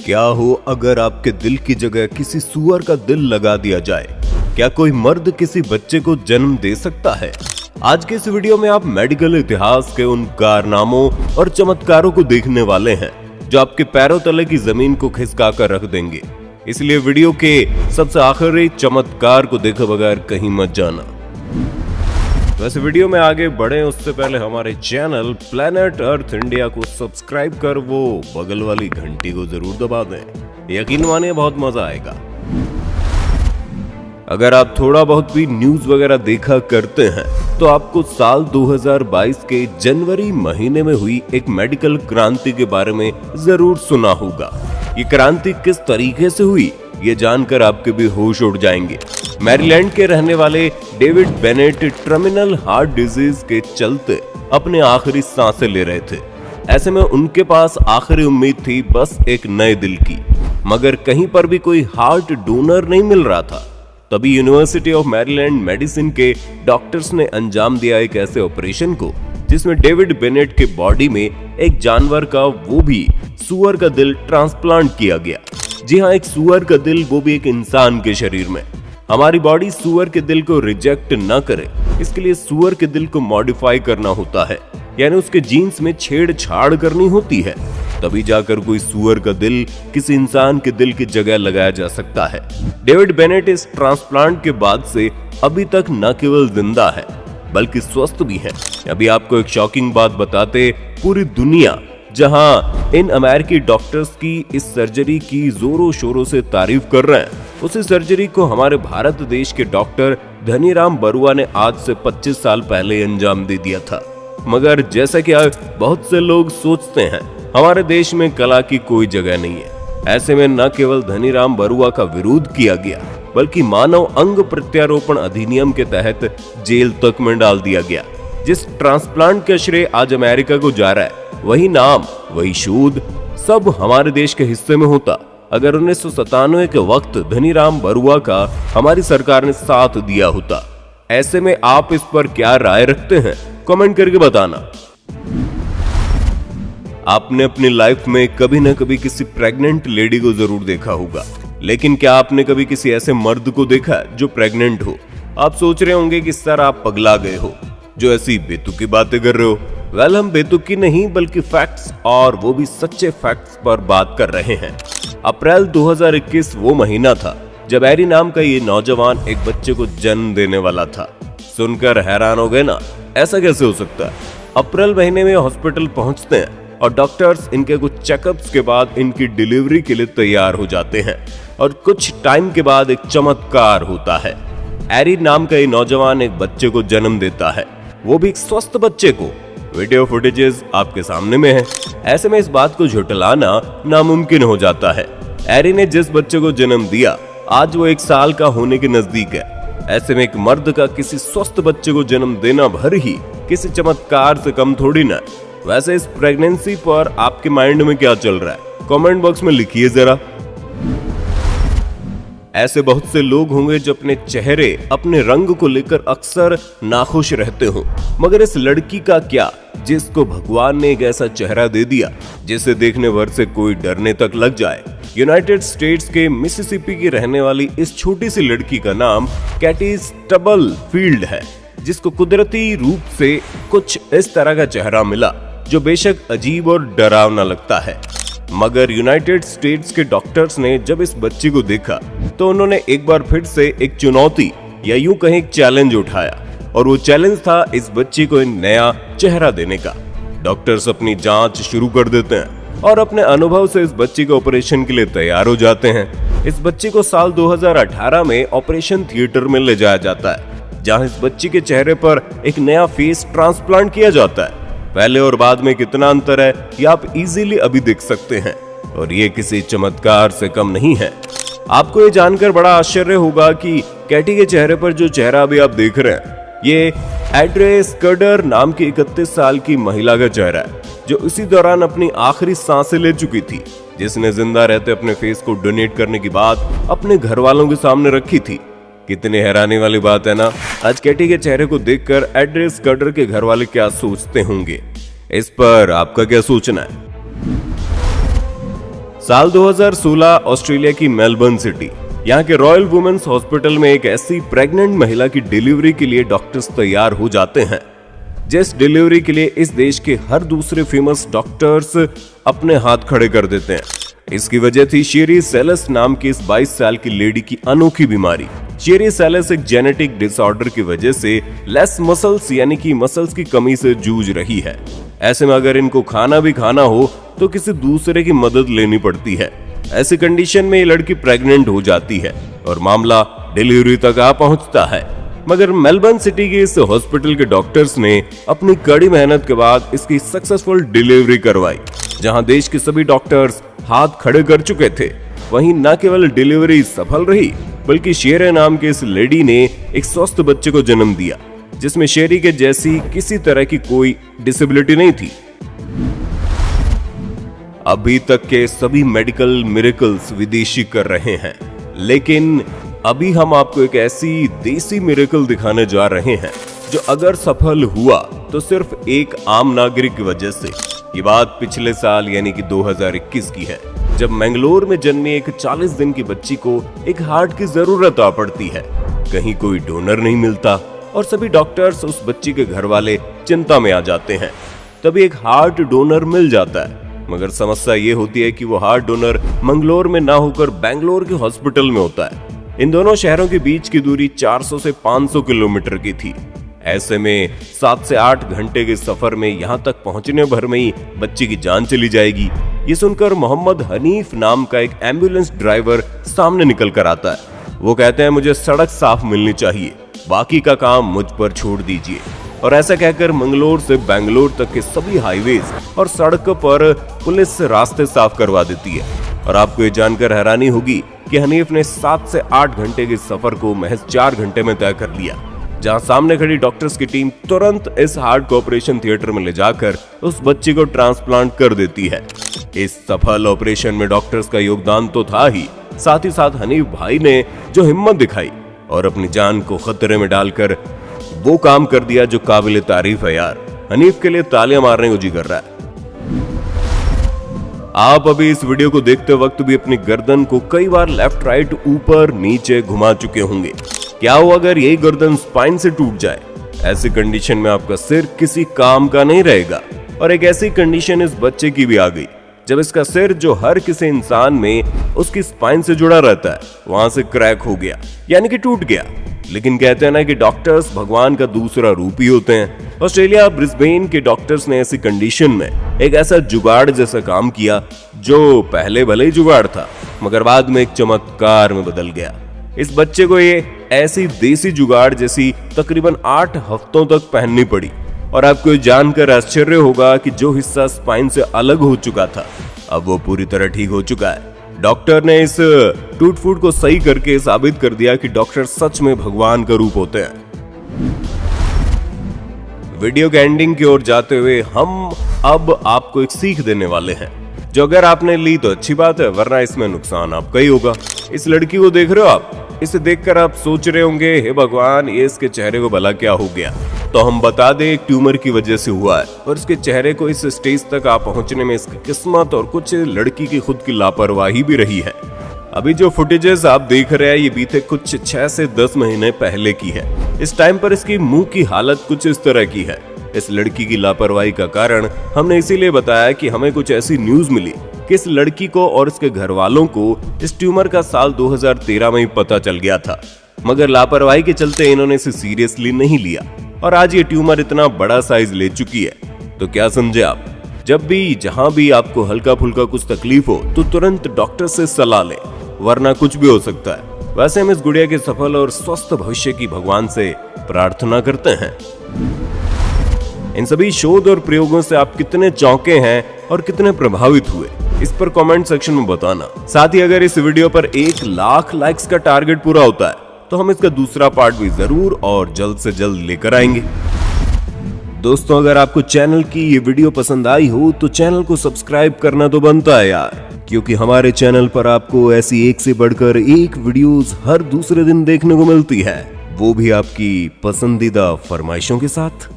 क्या हो अगर आपके दिल की जगह किसी सूअर का दिल लगा दिया जाए? क्या कोई मर्द किसी बच्चे को जन्म दे सकता है? आज के इस वीडियो में आप मेडिकल इतिहास के उन कारनामों और चमत्कारों को देखने वाले हैं जो आपके पैरों तले की जमीन को खिसका कर रख देंगे। इसलिए वीडियो के सबसे आखिरी चमत्कार को देखे बगैर कहीं मत जाना। वैसे वीडियो में आगे बढ़े उससे पहले हमारे चैनल प्लेनेट अर्थ इंडिया को सब्सक्राइब कर वो बगल वाली घंटी को जरूर दबा दें। यकीन मानिए बहुत मजा आएगा। अगर आप थोड़ा बहुत भी न्यूज वगैरह देखा करते हैं तो आपको साल 2022 के जनवरी महीने में हुई एक मेडिकल क्रांति के बारे में जरूर सुना होगा। ये क्रांति किस तरीके से हुई ये जानकर आपके भी होश उड़ जाएंगे। मैरीलैंड के रहने वाले David Bennett terminal heart disease के चलते अपने आखिरी सांसें ले रहे थे। ऐसे में उनके पास आखिरी उम्मीद थी बस एक नए दिल की, मगर कहीं पर भी कोई हार्ट डोनर नहीं मिल रहा था। तभी यूनिवर्सिटी ऑफ मैरीलैंड मेडिसिन के डॉक्टर्स ने अंजाम दिया एक ऐसे ऑपरेशन को जिसमें डेविड बेनेट के बॉडी में एक जानवर का, वो भी सूअर का दिल ट्रांसप्लांट किया गया। जी हाँ, एक सूअर का दिल, वो भी एक इंसान के शरीर में। हमारी बॉडी सूअर के दिल को रिजेक्ट न करे, इसके लिए सूअर के दिल को मॉडिफाई करना होता है, यानी उसके जीन्स में छेड़छाड़ करनी होती है। तभी जाकर कोई सूअर का दिल किसी इंसान के दिल की जगह लगाया जा सकता है। डेविड बेनेट इस ट्रांसप्लांट के बाद से अभी तक न केवल जिंदा है बल्कि स्वस्थ भी है। अभी आपको एक शॉकिंग बात बताते, पूरी दुनिया जहां इन अमेरिकी डॉक्टर्स की इस सर्जरी की जोरों शोरों से तारीफ कर रहे हैं, उसी सर्जरी को हमारे भारत देश के डॉक्टर धनीराम बरुआ ने आज से 25 साल पहले अंजाम दे दिया था। मगर जैसा कि बहुत से लोग सोचते हैं, हमारे देश में कला की कोई जगह नहीं है। ऐसे में न केवल धनीराम बरुआ का विरोध किया गया बल्कि मानव अंग प्रत्यारोपण अधिनियम के तहत जेल तक में डाल दिया गया। जिस ट्रांसप्लांट का श्रेय आज अमेरिका को जा रहा है, वही नाम, वही शोध सब हमारे देश के हिस्से में होता अगर 1997 के वक्त धनीराम बरुआ का हमारी सरकार ने साथ दिया होता। ऐसे में आप इस पर क्या राय रखते हैं, कमेंट करके बताना। आपने अपनी लाइफ में कभी न कभी किसी प्रेग्नेंट लेडी को जरूर देखा होगा, लेकिन क्या आपने कभी किसी ऐसे मर्द को देखा जो प्रेग्नेंट हो? आप सोच रहे होंगे कि सर आप पगला गए हो जो ऐसी बेतुकी बातें कर रहे हो। वेल, हम बेतुकी नहीं बल्कि फैक्ट्स, और वो भी सच्चे फैक्ट्स पर बात कर रहे हैं। अप्रैल 2021 वो महीना था जब एरी नाम का ये नौजवान एक बच्चे को जन्म देने वाला था। सुनकर हैरान हो गए ना, ऐसा कैसे हो सकता है? अप्रैल महीने में हॉस्पिटल पहुंचते हैं और डॉक्टर्स इनके कुछ चेकअप्स के बाद इनकी डिलीवरी के लिए तैयार हो जाते हैं और कुछ टाइम के बाद एक चमत्कार होता है। एरी नाम का ये नौजवान एक बच्चे को जन्म देता है, वो भी एक स्वस्थ बच्चे को। वीडियो फुटेजेस आपके सामने में है। ऐसे में इस बात को झुठलाना नामुमकिन हो जाता है। एरी ने जिस बच्चे को जन्म दिया आज वो 1 साल का होने के नजदीक है। ऐसे में एक मर्द का किसी स्वस्थ बच्चे को जन्म देना भर ही किसी चमत्कार से कम थोड़ी ना। वैसे इस प्रेगनेंसी पर आपके माइंड में क्या चल रहा है, कमेंट बॉक्स में लिखिए जरा। ऐसे बहुत से लोग होंगे जो अपने चेहरे, अपने रंग को लेकर अक्सर नाखुश रहते हो, मगर इस लड़की का क्या जिसको भगवान ने एक ऐसा चेहरा दे दिया जिसे देखने भर से कोई डरने तक लग जाए। यूनाइटेड स्टेट्स के मिसिसिपी की रहने वाली इस छोटी सी लड़की का नाम कैटी स्टबलफील्ड है, जिसको कुदरती रूप से कुछ इस तरह का चेहरा मिला जो बेशक अजीब और डरावना लगता है। मगर यूनाइटेड स्टेट्स के डॉक्टर्स ने जब इस बच्ची को देखा तो उन्होंने एक बार फिर से एक चुनौती या यूं कहें एक चैलेंज उठाया, और वो चैलेंज था इस बच्ची को एक नया चेहरा देने का। डॉक्टर्स अपनी जांच शुरू कर देते हैं और अपने अनुभव से इस बच्ची के ऑपरेशन के लिए तैयार हो जाते हैं। इस बच्ची को साल 2018 में ऑपरेशन थिएटर में ले जाया जाता है, जहां इस बच्ची के चेहरे पर एक नया फेस ट्रांसप्लांट किया जाता है। पहले और बाद में कितना अंतर है ये आप इजीली अभी देख सकते हैं, और ये किसी चमत्कार से कम नहीं है। आपको ये जानकर बड़ा आश्चर्य होगा कि कैटी के चेहरे पर जो चेहरा अभी आप देख रहे हैं, ये एड्रे स्कर्डर नाम की 31 साल की महिला का चेहरा है, जो इसी दौरान अपनी आखिरी सांसें ले चुकी थी, जिसने जिंदा रहते अपने फेस को डोनेट करने की बात अपने घर वालों के सामने रखी थी। कितनी हैरानी वाली बात है ना। आज कैटी के चेहरे को देखकर एड्रे स्कर्डर के घर वाले क्या सोचते होंगे, इस पर आपका क्या सोचना है? साल 2016 ऑस्ट्रेलिया की मेलबर्न सिटी, यहाँ के रॉयल वुमेन्स हॉस्पिटल में एक ऐसी प्रेग्नेंट महिला की डिलीवरी के लिए डॉक्टर्स तैयार हो जाते हैं जिस डिलीवरी के लिए इस देश के हर दूसरे फेमस डॉक्टर्स अपने हाथ खड़े कर देते हैं। इसकी वजह थी शेरी सेल्स नाम की इस 22 साल की लेडी की अनोखी बीमारी। शेरी सेल्स एक जेनेटिक डिसऑर्डर की वजह से लेस मसल्स यानी कि मसल्स की कमी से जूझ रही है। ऐसे में अगर इनको खाना भी खाना हो तो किसी दूसरे की मदद लेनी पड़ती है। ऐसी कंडीशन में ये लड़की प्रेग्नेंट हो जाती है और मामला डिलीवरी तक आ पहुंचता है। मगर मेलबर्न सिटी के इस हॉस्पिटल के डॉक्टर्स ने अपनी कड़ी मेहनत के बाद इसकी सक्सेसफुल डिलीवरी करवाई। जहां देश के सभी डॉक्टर्स हाथ खड़े कर चुके थे, वहीं न केवल डिलीवरी सफल रही बल्कि शेरे नाम के इस लेडी ने एक स्वस्थ बच्चे को जन्म दिया जिसमें शेरी के जैसी किसी तरह की कोई डिसेबिलिटी नहीं थी। अभी तक के सभी मेडिकल मिरेकल्स विदेशी कर रहे हैं, लेकिन अभी हम आपको एक ऐसी देसी मिरेकल दिखाने जा रहे हैं जो अगर सफल हुआ तो सिर्फ एक आम नागरिक की वजह से। ये बात पिछले साल यानी कि 2021 की है, जब मैंगलोर में जन्मी एक 40 दिन की बच्ची को एक हार्ट की जरूरत आ पड़ती है। कहीं कोई डोनर नहीं मिलता और सभी डॉक्टर्स उस बच्ची के घर वाले चिंता में आ जाते हैं। तभी एक हार्ट डोनर मिल जाता है, मगर समस्या ये होती है कि वो हार्ट डोनर मंगलोर में ना होकर बेंगलोर के हॉस्पिटल में होता है। इन दोनों शहरों के बीच की दूरी 400 से 500 किलोमीटर की थी। ऐसे में 7 से 8 घंटे के सफर में यहां तक पहुंचने भर में ही बच्ची की जान चली जाएगी। ये सुनकर मोहम्मद हनीफ नाम का एक एम्बुलेंस ड्राइवर सामने निकल कर आता है। वो कहते हैं, मुझे सड़क साफ मिलनी चाहिए, बाकी का काम मुझ पर छोड़ दीजिए। और ऐसा कहकर मंगलोर से बेंगलोर तक के सभी हाईवेज और सड़कों पर पुलिस रास्ते साफ करवा देती है। और आपको ये जानकर हैरानी होगी कि हनीफ ने 7 से 8 घंटे के सफर को महज 4 घंटे में तय कर लिया। जहां सामने खड़ी डॉक्टर्स की टीम तुरंत इस हार्ट को ऑपरेशन थिएटर में ले जाकर उस बच्ची को ट्रांसप्लांट कर देती है। इस सफल ऑपरेशन में डॉक्टर्स का योगदान तो था ही, साथ ही साथ हनीफ भाई ने जो हिम्मत दिखाई और अपनी जान को खतरे में डालकर वो काम कर दिया जो काबिल तारीफ है यार। हनीफ के लिए तालियां मारने को जी कर रहा है। आप अभी इस वीडियो को देखते वक्त भी अपनी गर्दन को कई बार लेफ्ट राइट ऊपर नीचे घुमा चुके होंगे। क्या हो अगर यही गर्दन स्पाइन से टूट जाए? ऐसी कंडीशन में आपका सिर किसी काम का नहीं रहेगा। और एक ऐसी कंडीशन इस बच्चे की भी आ गई जब इसका सिर, जो हर किसी इंसान में उसकी स्पाइन से जुड़ा रहता है, वहां से क्रैक हो गया यानी कि टूट गया। लेकिन कहते हैं ना कि डॉक्टर्स भगवान का दूसरा रूप ही होते हैं। ऑस्ट्रेलिया ब्रिस्बेन के डॉक्टर्स ने ऐसी कंडीशन में एक ऐसा जुगाड़ जैसा काम किया जो पहले भले ही जुगाड़ था मगर बाद में एक चमत्कार में बदल गया। इस बच्चे को ये ऐसी देसी जुगाड़ जैसी तकरीबन 8 हफ्तों तक पहननी पड़ी। और आपको जानकर आश्चर्य होगा कि जो हिस्सा स्पाइन से अलग हो चुका था अब वो पूरी तरह ठीक हो चुका है। डॉक्टर ने इस टूट फूट को सही करके साबित कर दिया कि डॉक्टर सच में भगवान का रूप होते हैं। वीडियो के एंडिंग की ओर जाते हुए हम अब आपको एक सीख देने वाले हैं, जो अगर आपने ली तो अच्छी बात है, वरना इसमें नुकसान आपका ही होगा। इस लड़की को देख रहे हो आप, इसे देखकर आप सोच रहे होंगे, हे भगवान ये इसके चेहरे को भला क्या हो गया। तो हम बता दें, एक ट्यूमर की वजह से हुआ है और इसके चेहरे को इस स्टेज तक आ पहुंचने में इसकी किस्मत और कुछ लड़की की खुद की लापरवाही भी रही है। अभी जो फुटेजेस आप देख रहे हैं ये बीते कुछ 6 से 10 महीने पहले की है। इस टाइम पर इसकी मुंह की हालत कुछ इस तरह की है। इस लड़की की लापरवाही का कारण हमने इसीलिए बताया कि हमें कुछ ऐसी न्यूज मिली कि इस लड़की को और इसके घर वालों को इस ट्यूमर का साल 2013 में ही पता चल गया था, मगर लापरवाही के चलते इन्होंने इसे सीरियसली नहीं लिया और आज ये ट्यूमर इतना बड़ा साइज ले चुकी है। तो क्या समझे आप, जब भी जहां भी आपको हल्का फुल्का कुछ तकलीफ हो तो तुरंत डॉक्टर से सलाह लें, वरना कुछ भी हो सकता है। वैसे हम इस गुड़िया के सफल और स्वस्थ भविष्य की भगवान से प्रार्थना करते हैं। इन सभी शोध और प्रयोगों से आप कितने चौंके हैं और कितने प्रभावित हुए, इस पर कमेंट सेक्शन में बताना। साथ ही अगर इस वीडियो पर 1 लाख लाइक्स का टारगेट पूरा होता है तो हम इसका दूसरा पार्ट भी जरूर और जल्द से जल्द लेकर आएंगे। दोस्तों, अगर आपको चैनल की ये वीडियो पसंद आई हो तो चैनल को सब्सक्राइब करना तो बनता है यार, क्योंकि हमारे चैनल पर आपको ऐसी एक से बढ़कर एक वीडियोस हर दूसरे दिन देखने को मिलती है, वो भी आपकी पसंदीदा फरमाइशों के साथ।